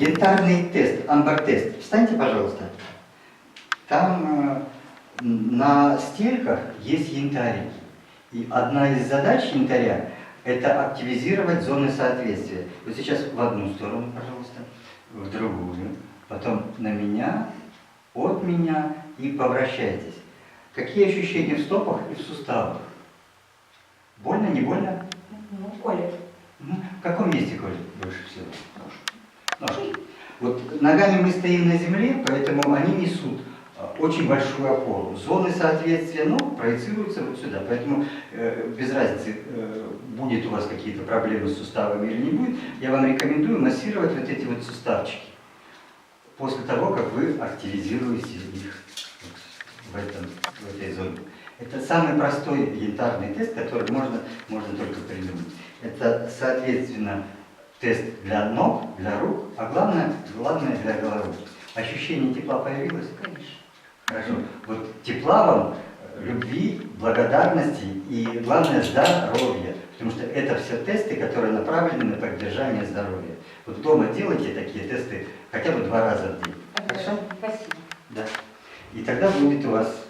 янтарный тест, амбар-тест. Встаньте, пожалуйста. Там на стельках есть янтарь. И одна из задач янтаря – это активизировать зоны соответствия. Вот сейчас в одну сторону, пожалуйста, в другую, потом на меня, от меня и повращайтесь. Какие ощущения в стопах и в суставах? Больно, не больно? Ну, колет. В каком месте колет больше всего? Ножки. Вот ногами мы стоим на земле, поэтому они несут очень большую опору. Зоны соответствия ног проецируются вот сюда. Поэтому без разницы, будет у вас какие-то проблемы с суставами или не будет, я вам рекомендую массировать вот эти вот суставчики после того, как вы активизируете их в этой зоне. Это самый простой янтарный тест, который можно только придумать. Это, соответственно, тест для ног, для рук, а главное для головы. Ощущение тепла появилось? Конечно. Хорошо. Вот тепла вам, любви, благодарности и, главное, здоровья. Потому что это все тесты, которые направлены на поддержание здоровья. Вот дома делайте такие тесты хотя бы 2 раза в день. Хорошо? Спасибо. Да. И тогда будет у вас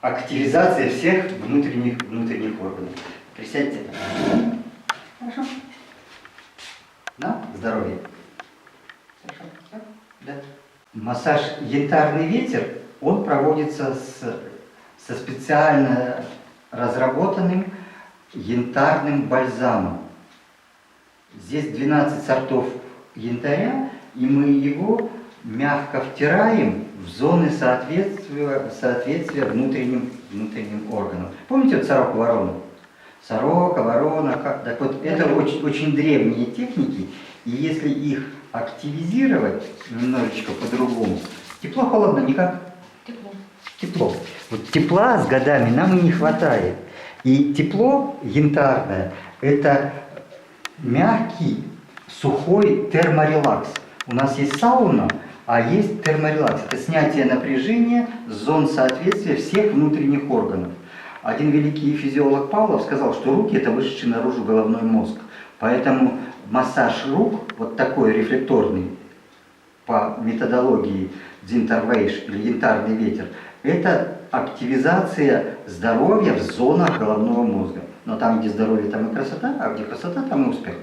активизация всех внутренних органов. Присядьте. Хорошо. На здоровье. Хорошо. Да. Массаж «Янтарный ветер», он проводится со специально разработанным янтарным бальзамом. Здесь 12 сортов янтаря, и мы его мягко втираем в зоны соответствия внутренним органам. Помните вот сорока-ворона? Сорока, ворона, так вот это очень древние техники, и если их активизировать немножечко по-другому, тепло-холодно никак? Тепло. Тепло. Вот тепла с годами нам и не хватает. И тепло янтарное – это мягкий, сухой терморелакс. У нас есть сауна, а есть терморелакс. Это снятие напряжения зон соответствия всех внутренних органов. Один великий физиолог Павлов сказал, что руки – это вышедший наружу головной мозг. Поэтому массаж рук, вот такой рефлекторный, по методологии Дзинтарвейш или янтарный ветер, это активизация здоровья в зонах головного мозга. Но там, где здоровье, там и красота, а где красота, там и успех.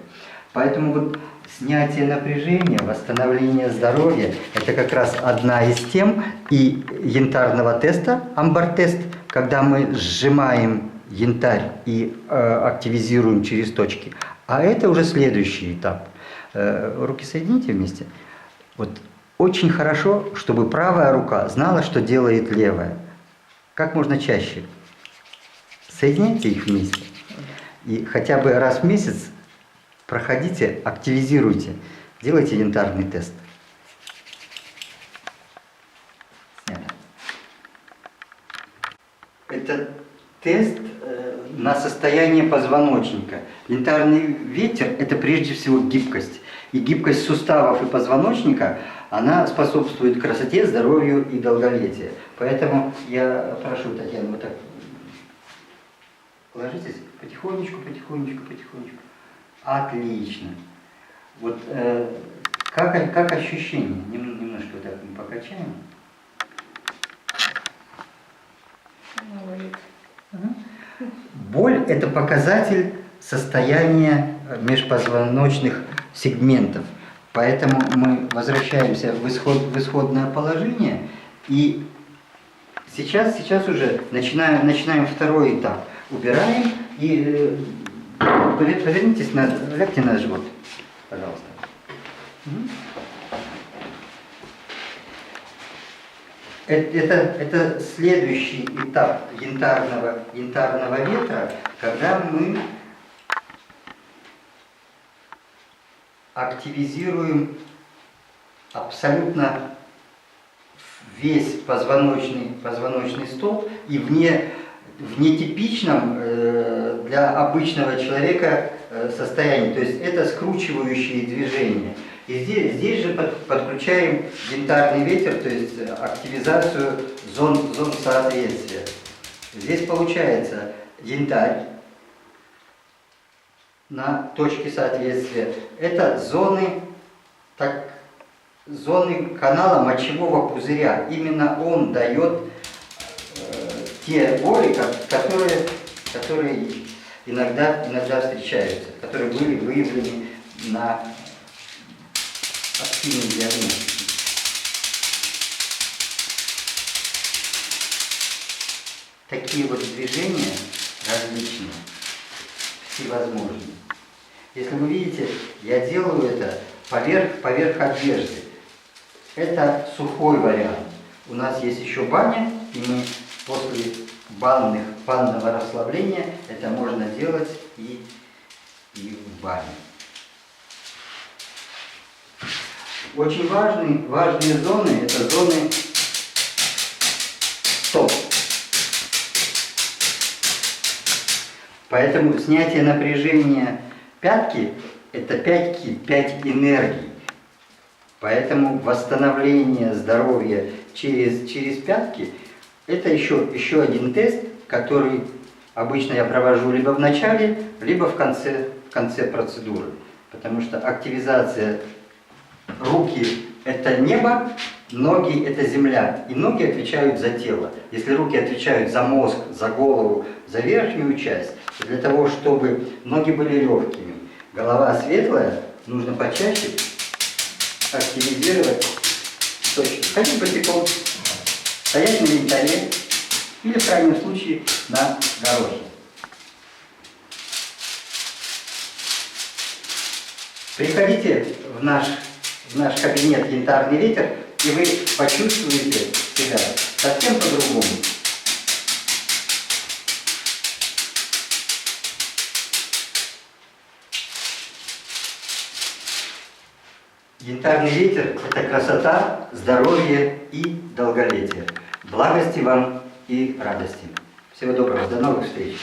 Поэтому вот снятие напряжения, восстановление здоровья – это как раз одна из тем и янтарного теста, амбар-тест, когда мы сжимаем янтарь и активизируем через точки. А это уже следующий этап. Руки соедините вместе. Вот очень хорошо, чтобы правая рука знала, что делает левая. Как можно чаще. Соединяйте их вместе. И хотя бы раз в месяц проходите, активизируйте, делайте янтарный тест. Снято. Это тест на состояние позвоночника. Янтарный ветер – это прежде всего гибкость. И гибкость суставов и позвоночника, она способствует красоте, здоровью и долголетию. Поэтому я прошу, Татьяна, вот так ложитесь потихонечку. Отлично. Вот как ощущение? Немножко вот так мы покачаем. Боль – это показатель состояния межпозвоночных сегментов. Поэтому мы возвращаемся в исходное положение. И сейчас уже начинаем второй этап. Убираем и повернитесь, лягте на живот, пожалуйста. Это следующий этап янтарного ветра, когда мы активизируем абсолютно весь позвоночный столб и в нетипичном для обычного человека состоянии. То есть это скручивающие движения. И здесь же подключаем янтарный ветер, то есть активизацию зон соответствия. Здесь получается янтарь на точке соответствия. Это зоны так, зоны канала мочевого пузыря. Именно он дает те боли, которые иногда встречаются, которые были выявлены на активной диагностике. Такие вот движения различные, всевозможные. Если вы видите, я делаю это поверх одежды. Это сухой вариант. У нас есть еще баня, и мы после банного расслабления это можно делать и в бане. Очень важные зоны – это зоны стоп. Поэтому снятие напряжения пятки – это 5 энергий. Поэтому восстановление здоровья через пятки – это еще один тест, который обычно я провожу либо в начале, либо в конце процедуры. Потому что активизация руки – это небо, ноги – это земля. И ноги отвечают за тело. Если руки отвечают за мозг, за голову, за верхнюю часть, то для того, чтобы ноги были легкими, голова светлая, нужно почаще активизировать точки. Ходить босиком, стоять на винтове или в крайнем случае на дороге. Приходите в наш кабинет «Янтарный ветер», и вы почувствуете себя совсем по-другому. Янтарный ветер – это красота, здоровье и долголетие. Благости вам и радости. Всего доброго, до новых встреч!